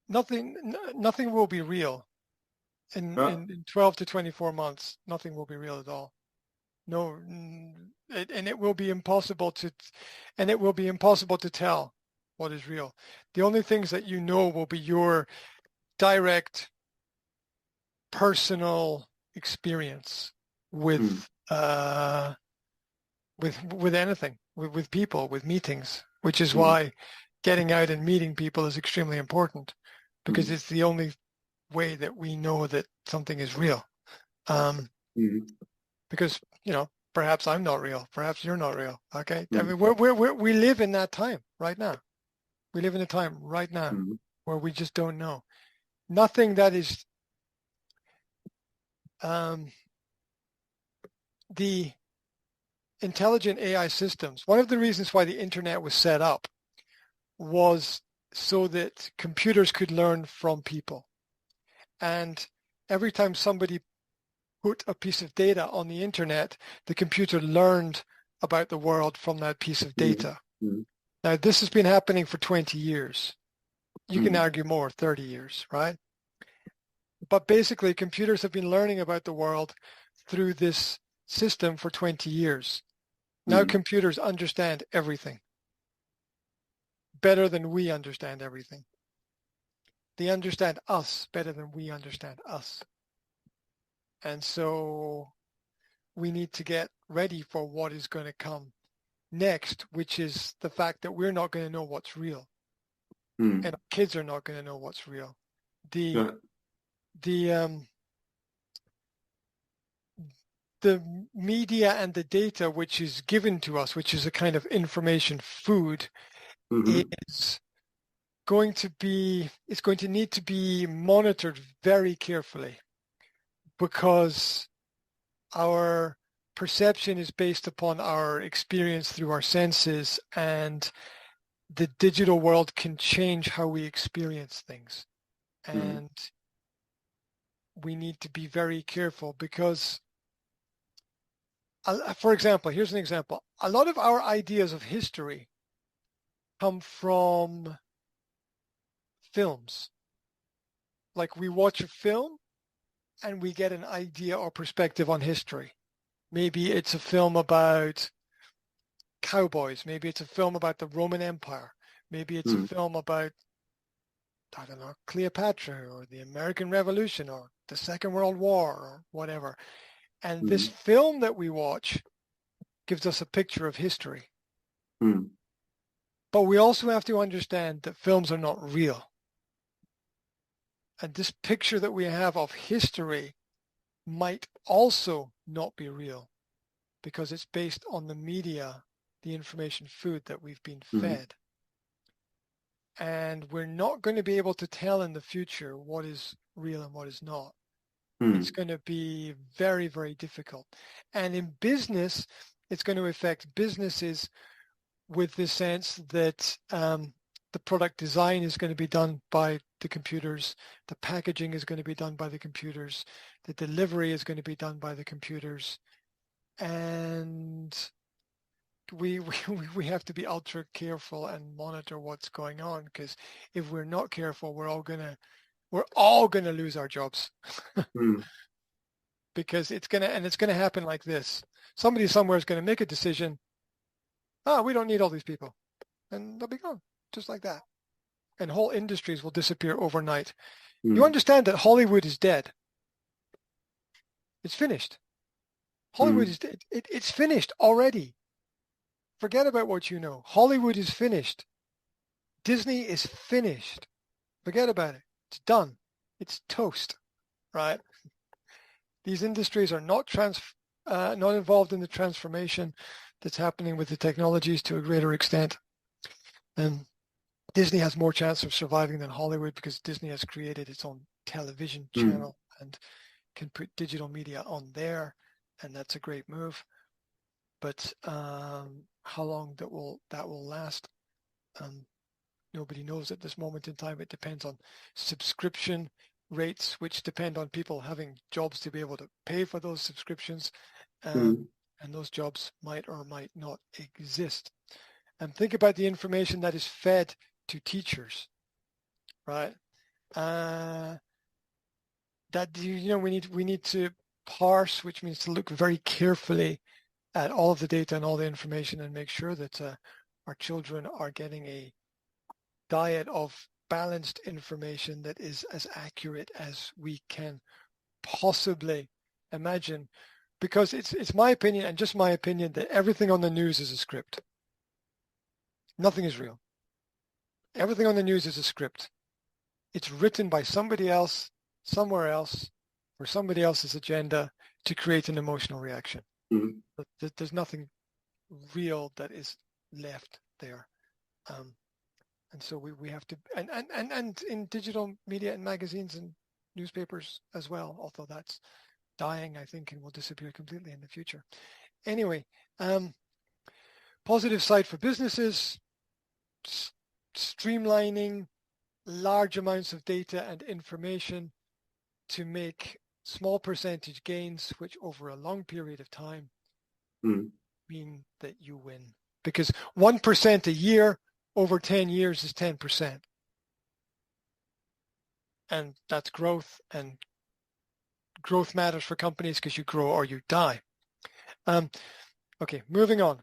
nothing will be real Ah, in 12 to 24 months. Nothing will be real at all. No, and it will be impossible to tell what is real. The only things that you know will be your direct personal experience mm, with with anything, with people, with meetings, which is mm, why getting out and meeting people is extremely important because mm, it's the only way that we know that something is real. Um, mm, because perhaps I'm not real, perhaps you're not real. Okay, I mm, mean we live in that time right now. We live in a time right now mm, where we just don't know. Nothing that is um, the intelligent AI systems. One of the reasons why the internet was set up was so that computers could learn from people. And every time somebody put a piece of data on the internet, the computer learned about the world from that piece of mm, data. mm, Now, this has been happening for 20 years. You can mm, argue more, 30 years, right? But basically, computers have been learning about the world through this system for 20 years. Now mm, computers understand everything better than we understand everything. They understand us better than we understand us. And so we need to get ready for what is going to come next, which is the fact that we're not going to know what's real mm. and our kids are not going to know what's real. The Yeah. the um, the media and the data which is given to us, which is a kind of information food, Mm-hmm. is it's going to need to be monitored very carefully because our perception is based upon our experience through our senses, and the digital world can change how we experience things. Mm, And we need to be very careful because, for example, here's an example. A lot of our ideas of history come from films. Like we watch a film and we get an idea or perspective on history. Maybe it's a film about cowboys. Maybe it's a film about the Roman Empire. Maybe it's a mm, film about, I don't know, Cleopatra or the American Revolution or the Second World War or whatever. And this mm, film that we watch gives us a picture of history. mm, But we also have to understand that films are not real. And this picture that we have of history might also not be real because it's based on the media, the information food that we've been mm, fed. And we're not going to be able to tell in the future what is real and what is not. It's mm, going to be very, very difficult. And in business, it's going to affect businesses with the sense that the product design is going to be done by the computers, the packaging is going to be done by the computers, the delivery is going to be done by the computers, and we have to be ultra careful and monitor what's going on because if we're not careful, we're all gonna lose our jobs mm, because it's gonna happen like this. Somebody somewhere is gonna make a decision. Oh, we don't need all these people, and they'll be gone just like that. And whole industries will disappear overnight. You mm, understand that Hollywood is dead. It's finished. Hollywood mm, is dead. It's finished already. Forget about what you know. Hollywood is finished. Disney is finished. Forget about it. It's done. It's toast, right? These industries are not involved in the transformation that's happening with the technologies to a greater extent. And Disney has more chance of surviving than Hollywood because Disney has created its own television mm, channel and can put digital media on there, and that's a great move. But how long that will last, um, nobody knows at this moment in time. It depends on subscription rates, which depend on people having jobs to be able to pay for those subscriptions. mm, And those jobs might or might not exist. And think about the information that is fed to teachers, right? that we need to parse, which means to look very carefully at all of the data and all the information and make sure that our children are getting a diet of balanced information that is as accurate as we can possibly imagine, because it's my opinion, and just my opinion, that everything on the news is a script. Nothing is real. Everything on the news is a script. It's written by somebody else, somewhere else, for somebody else's agenda to create an emotional reaction. Mm-hmm. But there's nothing real that is left there. And so we have to, and in digital media and magazines and newspapers as well, although that's dying, I think, and will disappear completely in the future. Anyway, positive side for businesses, streamlining large amounts of data and information to make small percentage gains, which over a long period of time mean that you win. Because 1% a year over 10 years is 10%. And that's growth, and growth matters for companies because you grow or you die. Okay, moving on.